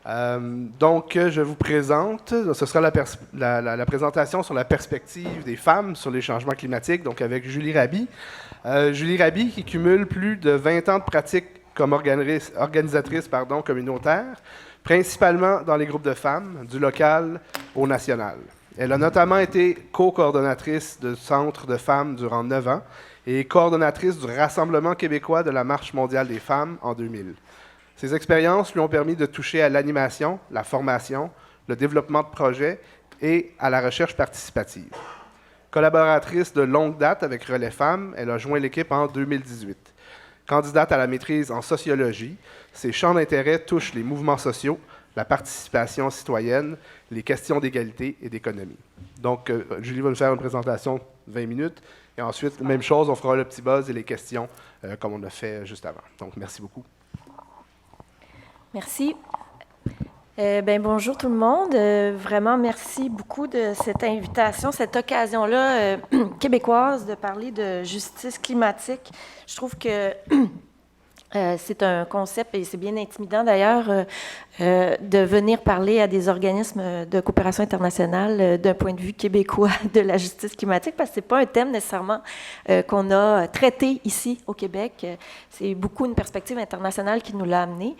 Je vous présente, ce sera la présentation sur la perspective des femmes sur les changements climatiques, donc avec Julie Raby. Julie Raby qui cumule plus de 20 ans de pratique comme organisatrice communautaire, principalement dans les groupes de femmes, du local au national. Elle a notamment été co-coordonnatrice du Centre de femmes durant 9 ans et coordonnatrice du Rassemblement québécois de la Marche mondiale des femmes en 2000. Ces expériences lui ont permis de toucher à l'animation, la formation, le développement de projets et à la recherche participative. Collaboratrice de longue date avec Relais Femmes, elle a joint l'équipe en 2018. Candidate à la maîtrise en sociologie, ses champs d'intérêt touchent les mouvements sociaux, la participation citoyenne, les questions d'égalité et d'économie. Donc, Julie va nous faire une présentation de 20 minutes. Et ensuite, même chose, on fera le petit buzz et les questions comme on l'a fait juste avant. Donc, merci beaucoup. Merci. Bonjour tout le monde. Vraiment, merci beaucoup de cette invitation, cette occasion-là québécoise de parler de justice climatique. Je trouve que c'est un concept, et c'est bien intimidant d'ailleurs, de venir parler à des organismes de coopération internationale d'un point de vue québécois de la justice climatique, parce que ce n'est pas un thème nécessairement qu'on a traité ici au Québec. C'est beaucoup une perspective internationale qui nous l'a amené.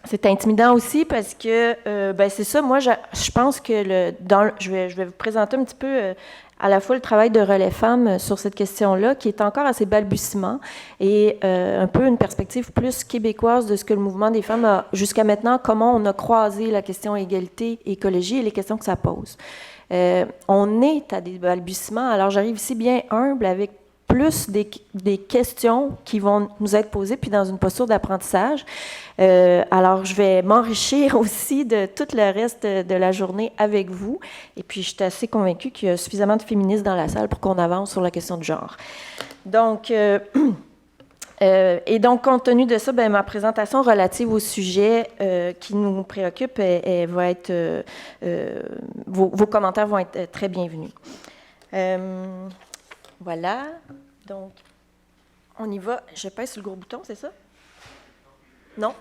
C'est intimidant aussi parce que, c'est ça, moi, je pense que je vais vous présenter un petit peu à la fois le travail de Relais Femmes sur cette question-là, qui est encore assez balbutiement, et un peu une perspective plus québécoise de ce que le mouvement des femmes a jusqu'à maintenant, comment on a croisé la question égalité, écologie et les questions que ça pose. On est à des balbutiements, alors j'arrive ici bien humble avec plus des questions qui vont nous être posées, puis dans une posture d'apprentissage. Alors, je vais m'enrichir aussi de tout le reste de la journée avec vous. Et puis, je suis assez convaincue qu'il y a suffisamment de féministes dans la salle pour qu'on avance sur la question du genre. Donc, compte tenu de ça, ma présentation relative au sujet qui nous préoccupe, elle va être... vos commentaires vont être très bienvenus. Voilà, donc on y va. Je pèse sur le gros bouton, c'est ça? Non?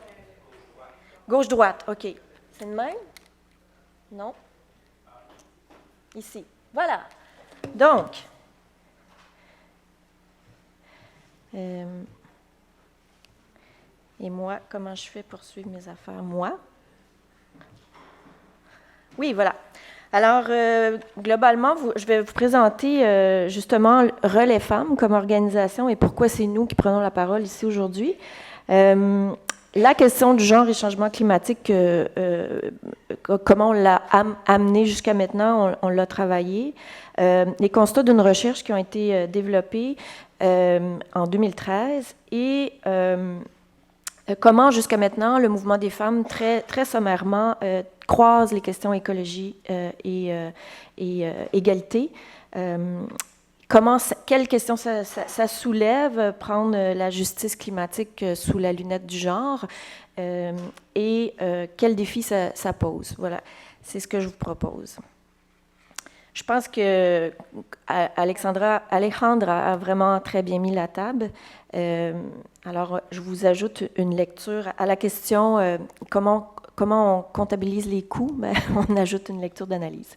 Gauche-droite, OK. C'est le même? Non? Ici. Voilà. Donc, et moi, comment je fais pour suivre mes affaires? Moi? Oui, voilà. Alors, globalement, je vais vous présenter justement Relais Femmes comme organisation et pourquoi c'est nous qui prenons la parole ici aujourd'hui. La question du genre et changement climatique, comment on l'a amené jusqu'à maintenant, on l'a travaillé. Les constats d'une recherche qui ont été développés en 2013 et comment jusqu'à maintenant le mouvement des femmes, très, très sommairement, croise les questions écologie et égalité. Quelles questions ça soulève, prendre la justice climatique sous la lunette du genre et quels défis ça pose. Voilà, c'est ce que je vous propose. Je pense que Alejandra a vraiment très bien mis la table. Alors, je vous ajoute une lecture à la question comment on comptabilise les coûts. On ajoute une lecture d'analyse.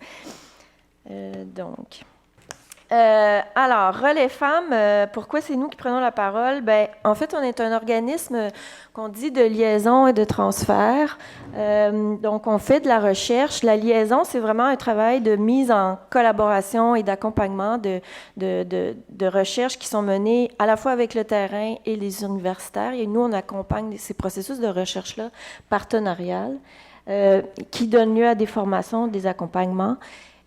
Alors, Relais Femmes, pourquoi c'est nous qui prenons la parole? En fait, on est un organisme qu'on dit de liaison et de transfert. Donc, on fait de la recherche. La liaison, c'est vraiment un travail de mise en collaboration et d'accompagnement de recherches qui sont menées à la fois avec le terrain et les universitaires. Et nous, on accompagne ces processus de recherche-là partenariales qui donnent lieu à des formations, des accompagnements.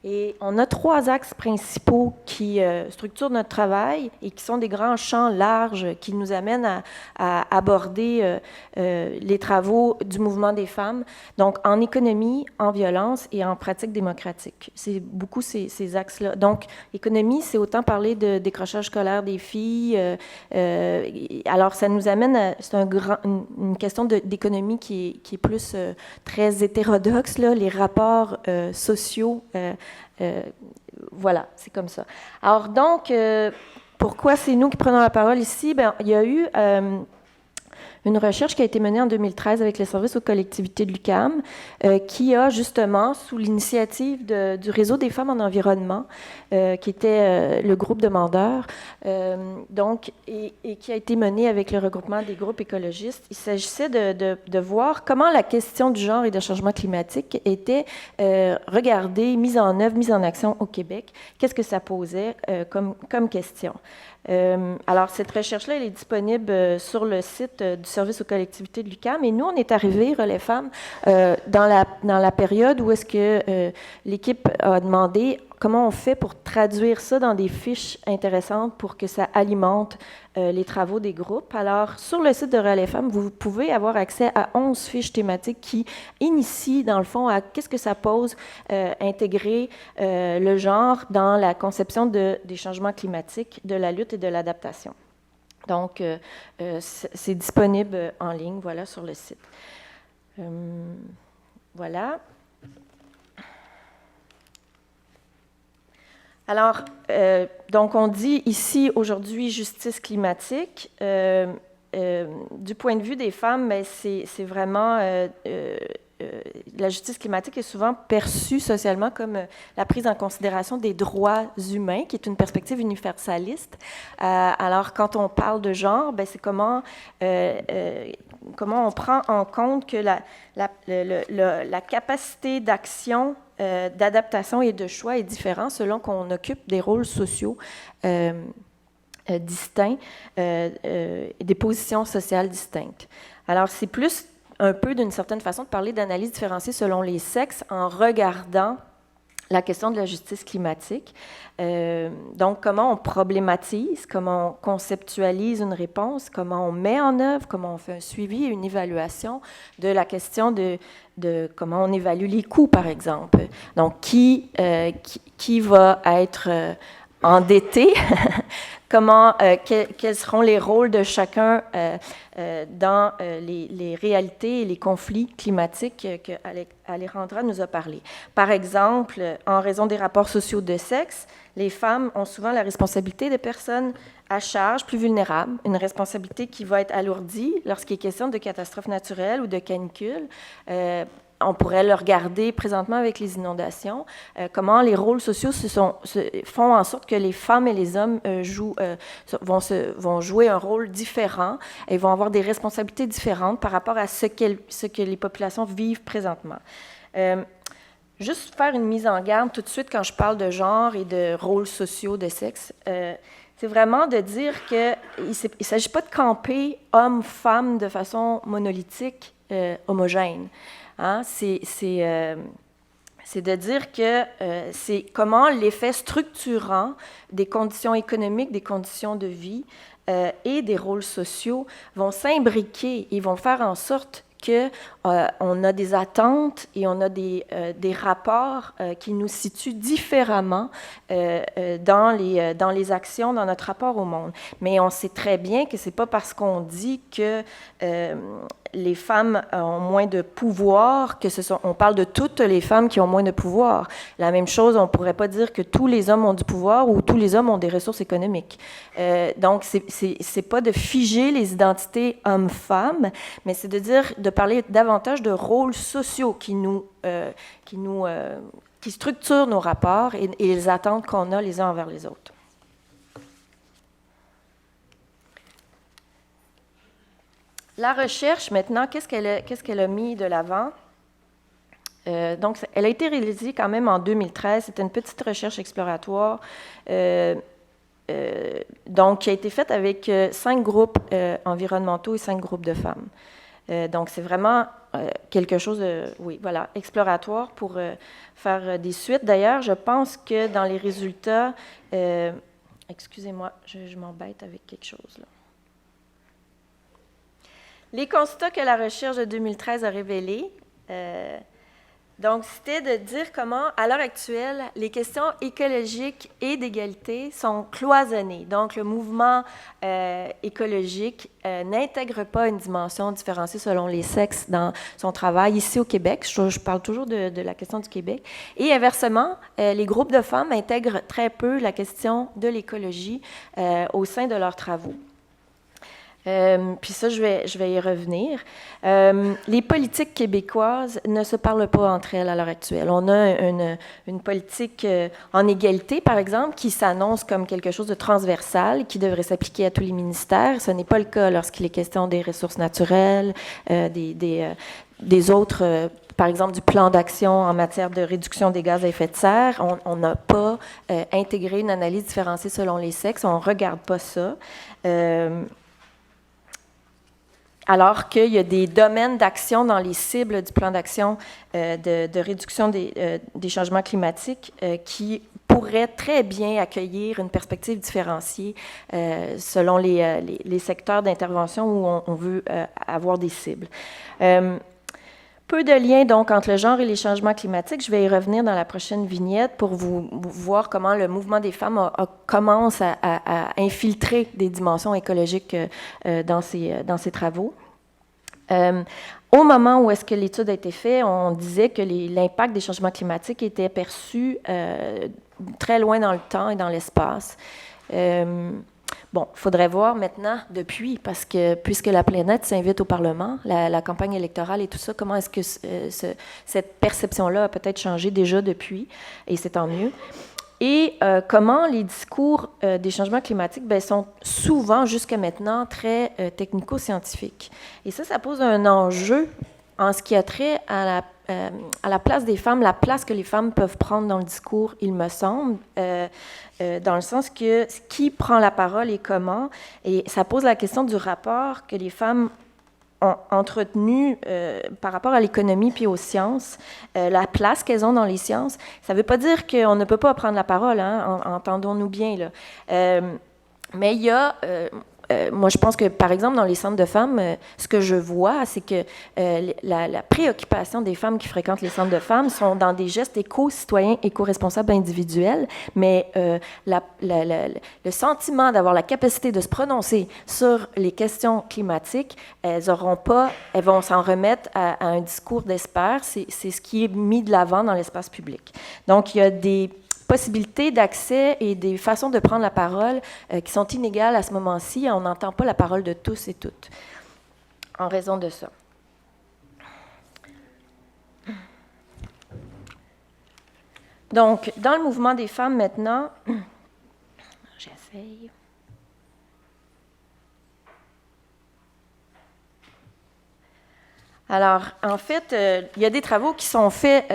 Et on a 3 axes principaux qui structurent notre travail et qui sont des grands champs larges qui nous amènent à aborder les travaux du mouvement des femmes, donc en économie, en violence et en pratique démocratique. C'est beaucoup ces axes-là. Donc, économie, c'est autant parler de décrochage scolaire des filles. Alors, ça nous amène c'est une question d'économie qui est plus très hétérodoxe, là, les rapports sociaux. Voilà, c'est comme ça. Alors donc, pourquoi c'est nous qui prenons la parole ici? Il y a eu une recherche qui a été menée en 2013 avec les services aux collectivités de l'UQAM, qui a justement, sous l'initiative du Réseau des femmes en environnement, qui était le groupe demandeur, et qui a été menée avec le regroupement des groupes écologistes. Il s'agissait de voir comment la question du genre et du changement climatique était regardée, mise en œuvre, mise en action au Québec. Qu'est-ce que ça posait comme question? Alors, cette recherche-là, elle est disponible sur le site du service aux collectivités de l'UQAM. Et nous, on est arrivés, Relais Femmes, dans la période où est-ce que l'équipe a demandé comment on fait pour traduire ça dans des fiches intéressantes pour que ça alimente les travaux des groupes. Alors, sur le site de Relais Femmes, vous pouvez avoir accès à 11 fiches thématiques qui initient, dans le fond, à qu'est-ce que ça pose, intégrer le genre dans la conception des changements climatiques, de la lutte et de l'adaptation. Donc, c'est disponible en ligne, voilà, sur le site. Voilà. Alors, donc on dit ici aujourd'hui justice climatique. Du point de vue des femmes, ben, c'est vraiment la justice climatique est souvent perçue socialement comme la prise en considération des droits humains, qui est une perspective universaliste. Alors, quand on parle de genre, ben, c'est comment on prend en compte que la capacité d'action, d'adaptation et de choix est différente selon qu'on occupe des rôles sociaux distincts, des positions sociales distinctes. Alors, c'est plus un peu d'une certaine façon de parler d'analyse différenciée selon les sexes en regardant la question de la justice climatique. Donc, comment on problématise, comment on conceptualise une réponse, comment on met en œuvre, comment on fait un suivi et une évaluation de la question de comment on évalue les coûts, par exemple. Donc, qui va être endetté, quels seront les rôles de chacun dans les réalités et les conflits climatiques que Alejandra nous a parlé. Par exemple, en raison des rapports sociaux de sexe, les femmes ont souvent la responsabilité des personnes à charge plus vulnérables, une responsabilité qui va être alourdie lorsqu'il est question de catastrophes naturelles ou de canicules. On pourrait le regarder présentement avec les inondations, comment les rôles sociaux font en sorte que les femmes et les hommes vont jouer un rôle différent et vont avoir des responsabilités différentes par rapport à ce que les populations vivent présentement. Juste faire une mise en garde tout de suite quand je parle de genre et de rôles sociaux de sexe. C'est vraiment de dire qu'il ne s'agit pas de camper hommes-femmes de façon monolithique, homogène. Hein? C'est de dire que c'est comment l'effet structurant des conditions économiques, des conditions de vie et des rôles sociaux vont s'imbriquer et vont faire en sorte qu'on a des attentes et on a des rapports qui nous situent différemment dans les actions, dans notre rapport au monde. Mais on sait très bien que ce n'est pas parce qu'on dit que les femmes ont moins de pouvoir, on parle de toutes les femmes qui ont moins de pouvoir. La même chose, on ne pourrait pas dire que tous les hommes ont du pouvoir ou tous les hommes ont des ressources économiques. Donc, c'est pas de figer les identités hommes-femmes, mais c'est de parler davantage de rôles sociaux qui structurent nos rapports et les attentes qu'on a les uns envers les autres. La recherche, maintenant, qu'est-ce qu'elle a mis de l'avant? Donc, elle a été réalisée quand même en 2013. C'était une petite recherche exploratoire donc, qui a été faite avec 5 groupes environnementaux et 5 groupes de femmes. Donc, c'est vraiment quelque chose de, exploratoire pour faire des suites. D'ailleurs, je pense que dans les résultats, excusez-moi, je m'embête avec quelque chose là. Les constats que la recherche de 2013 a révélés, donc c'était de dire comment, à l'heure actuelle, les questions écologiques et d'égalité sont cloisonnées. Donc, le mouvement écologique n'intègre pas une dimension différenciée selon les sexes dans son travail ici au Québec. Je parle toujours de la question du Québec. Et inversement, les groupes de femmes intègrent très peu la question de l'écologie au sein de leurs travaux. Puis ça, je vais y revenir. Les politiques québécoises ne se parlent pas entre elles à l'heure actuelle. On a une politique en égalité, par exemple, qui s'annonce comme quelque chose de transversal, qui devrait s'appliquer à tous les ministères. Ce n'est pas le cas lorsqu'il est question des ressources naturelles, des autres, par exemple, du plan d'action en matière de réduction des gaz à effet de serre. On n'a pas intégré une analyse différenciée selon les sexes. On ne regarde pas ça. Alors qu'il y a des domaines d'action dans les cibles du plan d'action de réduction des changements climatiques qui pourraient très bien accueillir une perspective différenciée selon les secteurs d'intervention où on veut avoir des cibles. Peu de liens, donc, entre le genre et les changements climatiques. Je vais y revenir dans la prochaine vignette pour vous voir comment le mouvement des femmes commence à infiltrer des dimensions écologiques dans ces travaux. Au moment où est-ce que l'étude a été faite, on disait que l'impact des changements climatiques était perçu très loin dans le temps et dans l'espace. Bon, il faudrait voir maintenant depuis, parce que puisque la planète s'invite au Parlement, la campagne électorale et tout ça, comment est-ce que cette perception-là a peut-être changé déjà depuis, et c'est tant mieux. Et comment les discours des changements climatiques sont souvent, jusqu'à maintenant, très technico-scientifiques. Et ça pose un enjeu en ce qui a trait à la place des femmes, la place que les femmes peuvent prendre dans le discours, il me semble, dans le sens que qui prend la parole et comment. Et ça pose la question du rapport que les femmes ont entretenu par rapport à l'économie puis aux sciences, la place qu'elles ont dans les sciences. Ça ne veut pas dire qu'on ne peut pas prendre la parole, hein, entendons-nous bien, là. Mais il y a... moi, je pense que, par exemple, dans les centres de femmes, ce que je vois, c'est que la préoccupation des femmes qui fréquentent les centres de femmes sont dans des gestes éco-citoyens, éco-responsables individuels, mais le sentiment d'avoir la capacité de se prononcer sur les questions climatiques, elles vont s'en remettre à un discours d'experts. C'est ce qui est mis de l'avant dans l'espace public. Donc, il y a des possibilités d'accès et des façons de prendre la parole qui sont inégales à ce moment-ci. On n'entend pas la parole de tous et toutes en raison de ça. Donc, dans le mouvement des femmes maintenant, j'essaye. Alors, en fait, il y a des travaux qui sont faits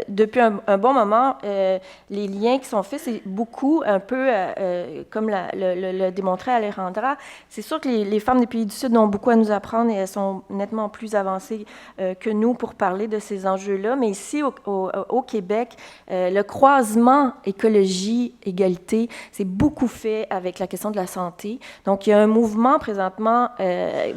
depuis un bon moment. Les liens qui sont faits, c'est beaucoup, un peu comme le démontrait Alejandra. C'est sûr que les femmes des pays du Sud ont beaucoup à nous apprendre et elles sont nettement plus avancées que nous pour parler de ces enjeux-là. Mais ici, au Québec, le croisement écologie-égalité, c'est beaucoup fait avec la question de la santé. Donc, il y a un mouvement présentement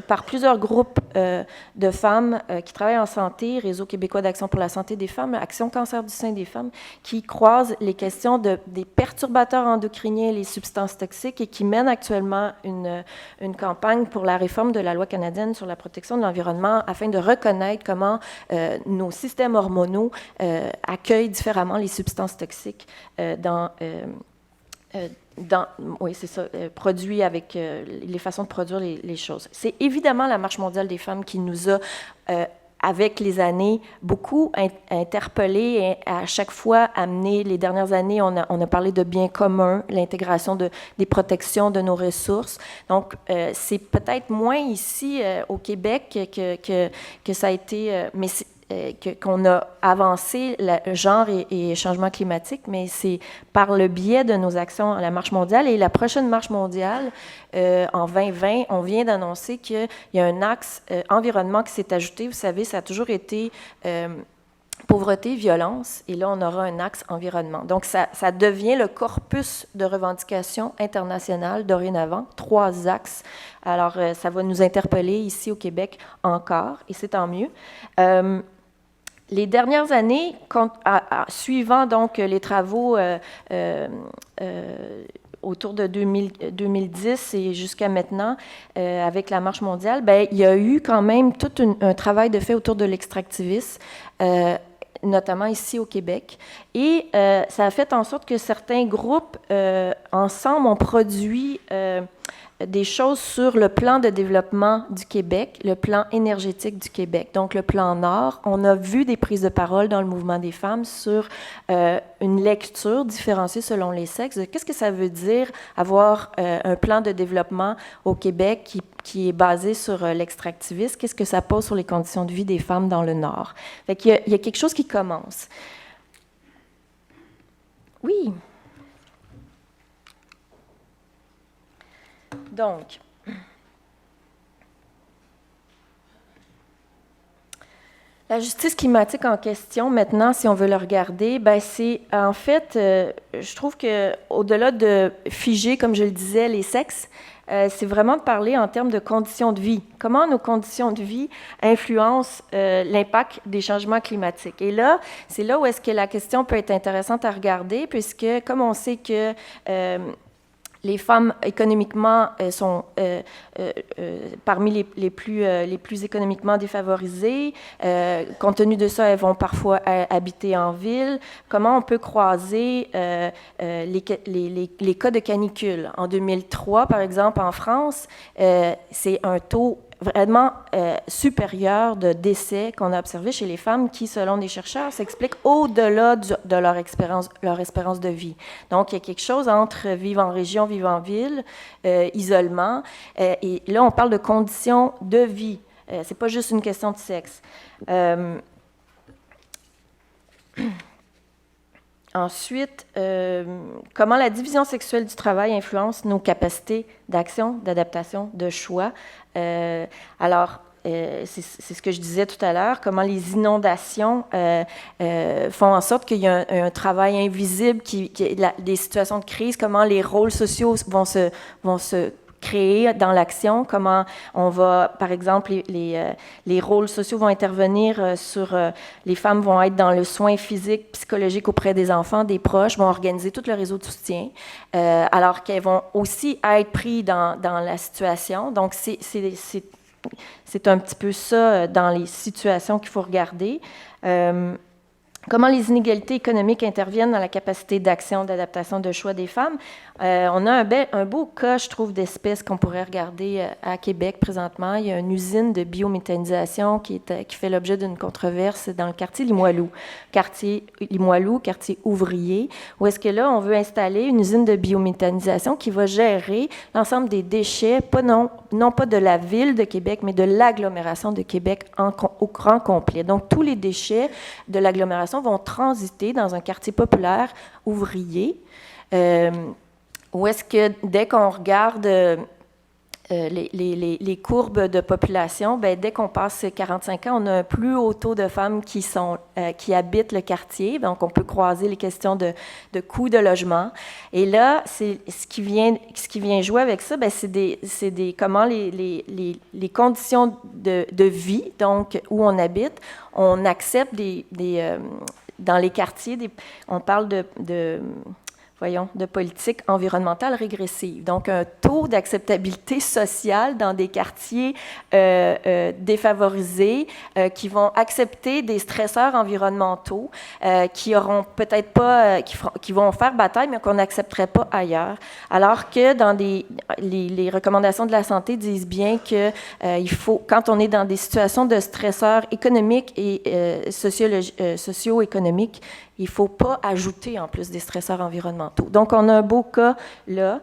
par plusieurs groupes de femmes qui travaillent en santé, Réseau québécois d'action pour la santé des femmes, Action cancer du sein des femmes, qui croisent les questions des perturbateurs endocriniens et les substances toxiques et qui mènent actuellement une campagne pour la réforme de la loi canadienne sur la protection de l'environnement afin de reconnaître comment nos systèmes hormonaux accueillent différemment les substances toxiques oui, c'est ça, produit avec les façons de produire les choses. C'est évidemment la Marche mondiale des femmes qui nous a, avec les années, beaucoup interpellés et à chaque fois amené. Les dernières années, on a parlé de biens communs, l'intégration des protections de nos ressources. Donc, c'est peut-être moins ici au Québec que ça a été, mais qu'on a avancé le genre et changement climatique, mais c'est par le biais de nos actions à la Marche mondiale. Et la prochaine Marche mondiale, en 2020, on vient d'annoncer qu'il y a un axe environnement qui s'est ajouté. Vous savez, ça a toujours été pauvreté, violence, et là, on aura un axe environnement. Donc, ça devient le corpus de revendications internationales dorénavant, 3 axes. Alors, ça va nous interpeller ici au Québec encore, et c'est tant mieux. Les dernières années, suivant donc les travaux autour de 2010 et jusqu'à maintenant, avec la Marche mondiale, il y a eu quand même tout un travail de fait autour de l'extractivisme, notamment ici au Québec. Et ça a fait en sorte que certains groupes, ensemble, ont produit des choses sur le plan de développement du Québec, le plan énergétique du Québec. Donc, le plan Nord, on a vu des prises de parole dans le mouvement des femmes sur une lecture différenciée selon les sexes. Qu'est-ce que ça veut dire avoir un plan de développement au Québec qui est basé sur l'extractivisme? Qu'est-ce que ça pose sur les conditions de vie des femmes dans le Nord? Fait qu'il y a quelque chose qui commence. Oui. Donc, la justice climatique en question, maintenant, si on veut le regarder, ben c'est en fait, je trouve qu'au-delà de figer, comme je le disais, les sexes, c'est vraiment de parler en termes de conditions de vie. Comment nos conditions de vie influencent l'impact des changements climatiques. Et là, c'est là où est-ce que la question peut être intéressante à regarder, puisque comme on sait que les femmes, économiquement, sont parmi les plus économiquement défavorisées. Compte tenu de ça, elles vont parfois habiter en ville. Comment on peut croiser les cas de canicule? En 2003, par exemple, en France, c'est un taux vraiment supérieur de décès qu'on a observé chez les femmes qui, selon des chercheurs, s'explique au-delà de leur espérance de vie. Donc, il y a quelque chose entre vivre en région, vivre en ville, isolement, et là, on parle de conditions de vie. C'est pas juste une question de sexe. Ensuite, comment la division sexuelle du travail influence nos capacités d'action, d'adaptation, de choix. Alors, c'est ce que je disais tout à l'heure, comment les inondations font en sorte qu'il y a un travail invisible, des situations de crise, comment les rôles sociaux vont se créer dans l'action, comment on va, par exemple, les rôles sociaux vont intervenir sur, les femmes vont être dans le soin physique, psychologique auprès des enfants, des proches, vont organiser tout le réseau de soutien, alors qu'elles vont aussi être prises dans la situation. Donc, c'est un petit peu ça dans les situations qu'il faut regarder. Comment les inégalités économiques interviennent dans la capacité d'action, d'adaptation, de choix des femmes. On a un beau cas, je trouve, d'espèces qu'on pourrait regarder à Québec présentement. Il y a une usine de biométhanisation qui fait l'objet d'une controverse dans le quartier Limoilou. Quartier ouvrier, où est-ce que là, on veut installer une usine de biométhanisation qui va gérer l'ensemble des déchets, non pas de la ville de Québec, mais de l'agglomération de Québec au grand complet. Donc, tous les déchets de l'agglomération vont transiter dans un quartier populaire ouvrier, où est-ce que dès qu'on regarde les courbes de population, bien, dès qu'on passe 45 ans, on a un plus haut taux de femmes qui habitent le quartier. Donc, on peut croiser les questions de coût de logement. Et là, ce qui vient jouer avec ça, bien, c'est comment les conditions de vie, donc où on habite, on accepte dans les quartiers, on parle de politique environnementale régressive. Donc, un taux d'acceptabilité sociale dans des quartiers défavorisés qui vont accepter des stresseurs environnementaux qui auront peut-être pas, qui vont faire bataille, mais qu'on n'accepterait pas ailleurs. Alors que dans les recommandations de la santé disent bien que il faut, quand on est dans des situations de stresseurs économiques et socio-économiques, il ne faut pas ajouter en plus des stresseurs environnementaux. Donc, on a un beau cas là.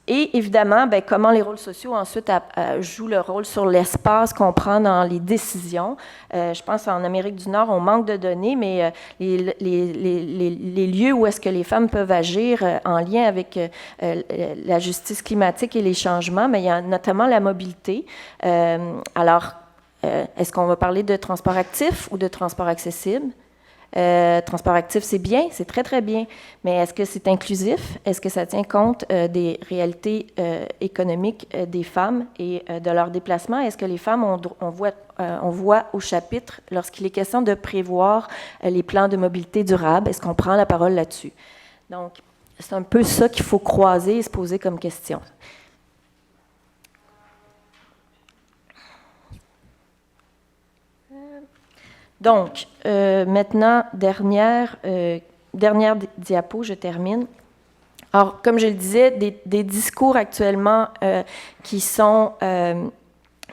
Et évidemment, bien, comment les rôles sociaux ensuite jouent le rôle sur l'espace qu'on prend dans les décisions. Je pense qu'en Amérique du Nord, on manque de données, mais les lieux où est-ce que les femmes peuvent agir en lien avec la justice climatique et les changements, mais il y a notamment la mobilité. Alors, est-ce qu'on va parler de transport actif ou de transport accessible? Transport actif, c'est bien, c'est très, très bien, mais est-ce que c'est inclusif? Est-ce que ça tient compte des réalités économiques des femmes et de leurs déplacements? Est-ce que les femmes, on voit au chapitre, lorsqu'il est question de prévoir les plans de mobilité durable, est-ce qu'on prend la parole là-dessus? Donc, c'est un peu ça qu'il faut croiser et se poser comme question. Donc, maintenant, dernière diapo, je termine. Alors, comme je le disais, des discours actuellement qui sont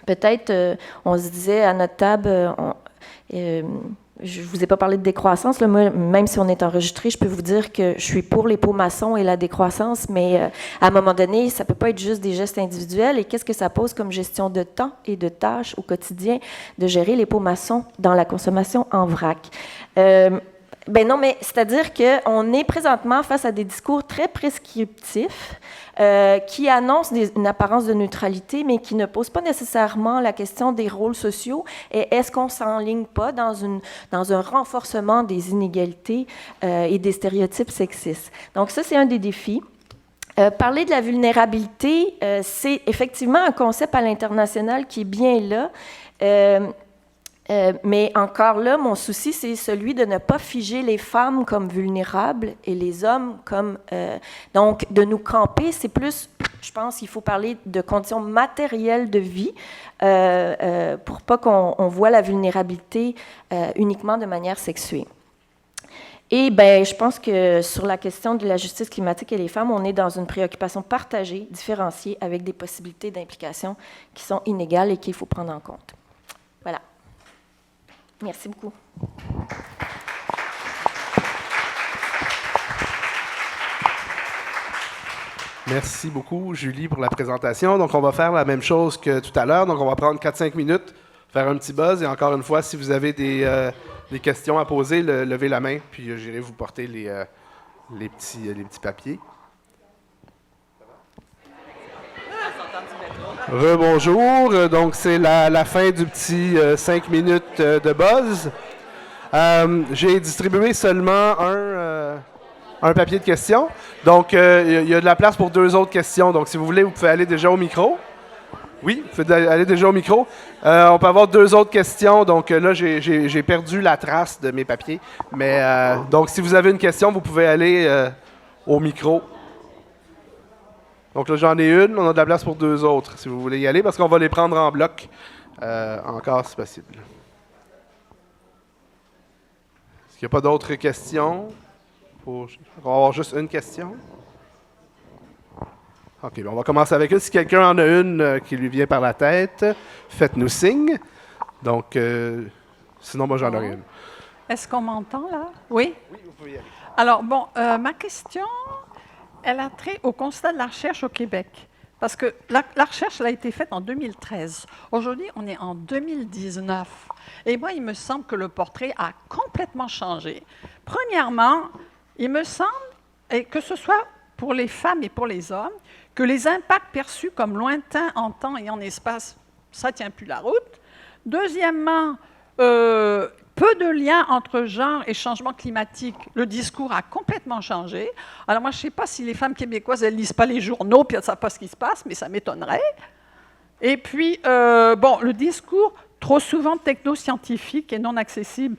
peut-être, on se disait à notre table, je ne vous ai pas parlé de décroissance, là, moi, même si on est enregistré, je peux vous dire que je suis pour les pots maçons et la décroissance, mais à un moment donné, ça ne peut pas être juste des gestes individuels. Et qu'est-ce que ça pose comme gestion de temps et de tâches au quotidien de gérer les pots maçons dans la consommation en vrac? Ben non, mais c'est-à-dire qu'on est présentement face à des discours très prescriptifs qui annoncent une apparence de neutralité, mais qui ne posent pas nécessairement la question des rôles sociaux. Et est-ce qu'on ne s'enligne pas dans un renforcement des inégalités et des stéréotypes sexistes? Donc ça, c'est un des défis. Parler de la vulnérabilité, c'est effectivement un concept à l'international qui est bien là. Mais encore là, mon souci, c'est celui de ne pas figer les femmes comme vulnérables et les hommes comme... donc, de nous camper, c'est plus, je pense qu'il faut parler de conditions matérielles de vie pour pas qu'on voit la vulnérabilité uniquement de manière sexuée. Et bien, je pense que sur la question de la justice climatique et les femmes, on est dans une préoccupation partagée, différenciée, avec des possibilités d'implication qui sont inégales et qu'il faut prendre en compte. Voilà. Merci beaucoup. Merci beaucoup, Julie, pour la présentation. Donc, on va faire la même chose que tout à l'heure. Donc, on va prendre 4-5 minutes, faire un petit buzz. Et encore une fois, si vous avez des questions à poser, levez la main, puis j'irai vous porter les petits papiers. Rebonjour. Donc, c'est la fin du petit 5 minutes de buzz. J'ai distribué seulement un papier de questions. Donc, il y a de la place pour 2 autres questions. Donc, si vous voulez, vous pouvez aller déjà au micro. Oui, vous pouvez aller déjà au micro. On peut avoir 2 autres questions. Donc, là, j'ai perdu la trace de mes papiers. Mais, donc, si vous avez une question, vous pouvez aller au micro. Donc là, j'en ai une. On a de la place pour 2 autres, si vous voulez y aller, parce qu'on va les prendre en bloc, encore si possible. Est-ce qu'il n'y a pas d'autres questions? On va avoir juste une question. OK, on va commencer avec une. Si quelqu'un en a une qui lui vient par la tête, faites-nous signe. Donc, sinon, moi, j'en aurai une. Est-ce qu'on m'entend, là? Oui? Oui, vous pouvez y aller. Alors, bon, ma question... Elle a trait au constat de la recherche au Québec. Parce que la recherche, elle a été faite en 2013. Aujourd'hui, on est en 2019. Et moi, il me semble que le portrait a complètement changé. Premièrement, il me semble, et que ce soit pour les femmes et pour les hommes, que les impacts perçus comme lointains en temps et en espace, ça ne tient plus la route. Deuxièmement, peu de liens entre genre et changement climatique. Le discours a complètement changé. Alors moi, je ne sais pas si les femmes québécoises, elles ne lisent pas les journaux, puis elles ne savent pas ce qui se passe, mais ça m'étonnerait. Et puis, bon, le discours, trop souvent technoscientifique et non accessible.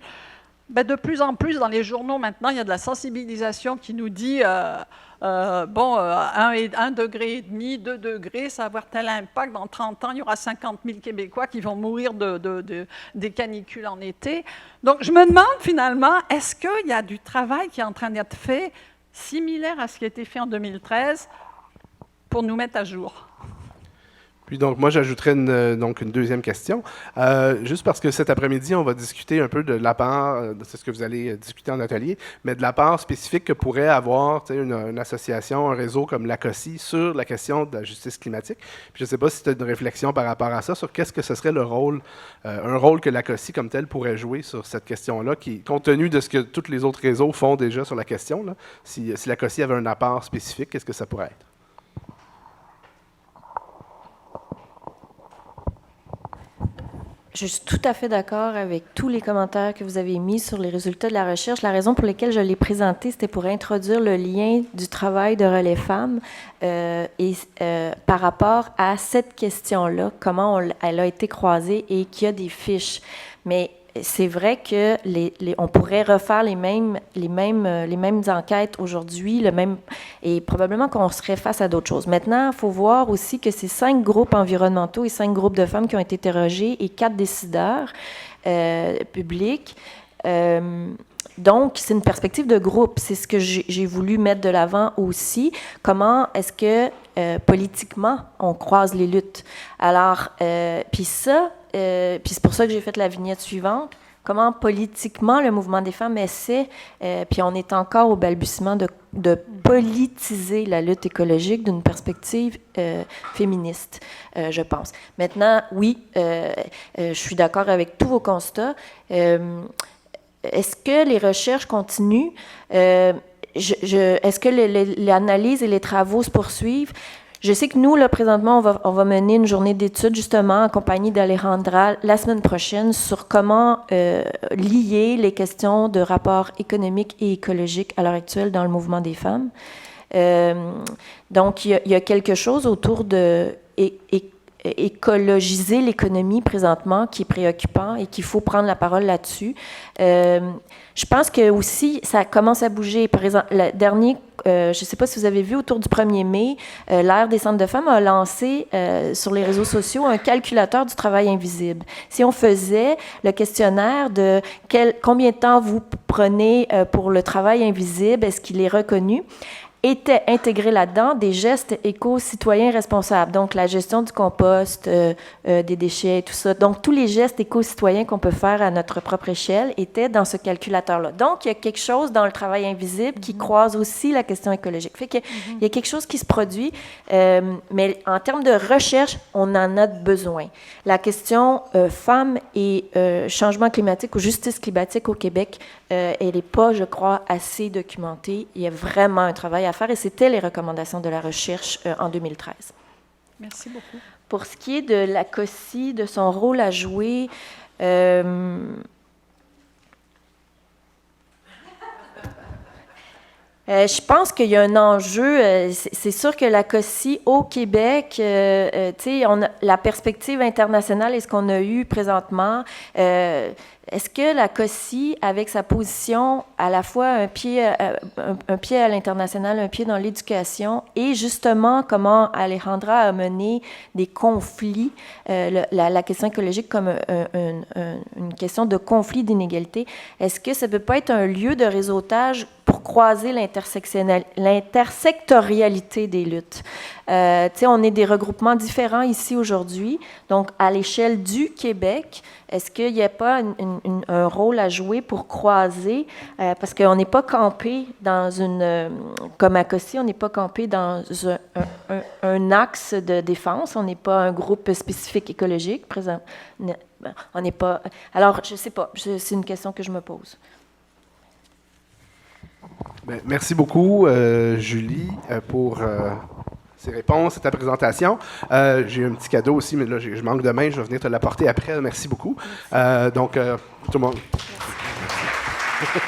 Ben, de plus en plus, dans les journaux, maintenant, il y a de la sensibilisation qui nous dit, bon, 1,5 degré, 2 degrés, ça va avoir tel impact. Dans 30 ans, il y aura 50 000 Québécois qui vont mourir des canicules en été. Donc, je me demande, finalement, est-ce qu'il y a du travail qui est en train d'être fait, similaire à ce qui a été fait en 2013, pour nous mettre à jour? Puis donc, moi, j'ajouterais une deuxième question. Juste parce que cet après-midi, on va discuter un peu de la part, c'est ce que vous allez discuter en atelier, mais de la part spécifique que pourrait avoir une association, un réseau comme l'ACOSI sur la question de la justice climatique. Puis je ne sais pas si tu as une réflexion par rapport à ça, sur qu'est-ce que ce serait le rôle, un rôle que l'ACOSI comme tel pourrait jouer sur cette question-là, qui, compte tenu de ce que tous les autres réseaux font déjà sur la question, là, si l'ACOSI avait un apport spécifique, qu'est-ce que ça pourrait être? Je suis tout à fait d'accord avec tous les commentaires que vous avez mis sur les résultats de la recherche. La raison pour laquelle je l'ai présenté, c'était pour introduire le lien du travail de Relais Femmes par rapport à cette question-là, comment elle a été croisée et qu'il y a des fiches. Mais c'est vrai que on pourrait refaire les mêmes enquêtes aujourd'hui, et probablement qu'on serait face à d'autres choses. Maintenant, il faut voir aussi que c'est 5 groupes environnementaux et 5 groupes de femmes qui ont été interrogés et 4 décideurs publics. Donc, c'est une perspective de groupe. C'est ce que j'ai voulu mettre de l'avant aussi. Comment est-ce que politiquement, on croise les luttes? Alors, puis c'est pour ça que j'ai fait la vignette suivante. Comment politiquement le mouvement des femmes essaie, puis on est encore au balbutiement de politiser la lutte écologique d'une perspective féministe, je pense. Maintenant, oui, je suis d'accord avec tous vos constats. Est-ce que les recherches continuent? Est-ce que l'analyse et les travaux se poursuivent? Je sais que nous, là, présentement, on va mener une journée d'études, justement, en compagnie d'Alejandra la semaine prochaine, sur comment lier les questions de rapport économique et écologique à l'heure actuelle dans le mouvement des femmes. Donc, il y a quelque chose autour de écologiser l'économie présentement qui est préoccupant et qu'il faut prendre la parole là-dessus. Je pense que aussi ça commence à bouger. Par exemple, le dernier, je ne sais pas si vous avez vu, autour du 1er mai, l'Aire des centres de femmes a lancé sur les réseaux sociaux un calculateur du travail invisible. Si on faisait le questionnaire de combien de temps vous prenez pour le travail invisible, est-ce qu'il est reconnu, étaient intégrés là-dedans des gestes éco-citoyens responsables. Donc, la gestion du compost, des déchets, tout ça. Donc, tous les gestes éco-citoyens qu'on peut faire à notre propre échelle étaient dans ce calculateur-là. Donc, il y a quelque chose dans le travail invisible qui croise aussi la question écologique. Fait qu'il y a quelque chose qui se produit, mais en termes de recherche, on en a besoin. La question femmes et changement climatique ou justice climatique au Québec, elle n'est pas, je crois, assez documentée. Il y a vraiment un travail à faire et c'était les recommandations de la recherche en 2013. Merci beaucoup. Pour ce qui est de la COSI, de son rôle à jouer, je pense qu'il y a un enjeu. C'est sûr que la COSI au Québec, la perspective internationale et ce qu'on a eu présentement, est-ce que la COSI, avec sa position à la fois un pied à l'international, un pied dans l'éducation, et justement comment Alejandra a mené des conflits, la question écologique comme une question de conflit d'inégalité, est-ce que ça ne peut pas être un lieu de réseautage pour croiser l'intersectorialité des luttes? On est des regroupements différents ici aujourd'hui, donc à l'échelle du Québec, est-ce qu'il n'y a pas un rôle à jouer pour croiser, parce qu'on n'est pas campé dans comme à COSI, on n'est pas campé dans un axe de défense, on n'est pas un groupe spécifique écologique, présent. On n'est pas. Alors, je ne sais pas, c'est une question que je me pose. Bien, merci beaucoup, Julie, pour ces réponses et ta présentation. J'ai un petit cadeau aussi, mais là, je manque de main, je vais venir te l'apporter après. Merci beaucoup. Donc, tout le monde. Merci.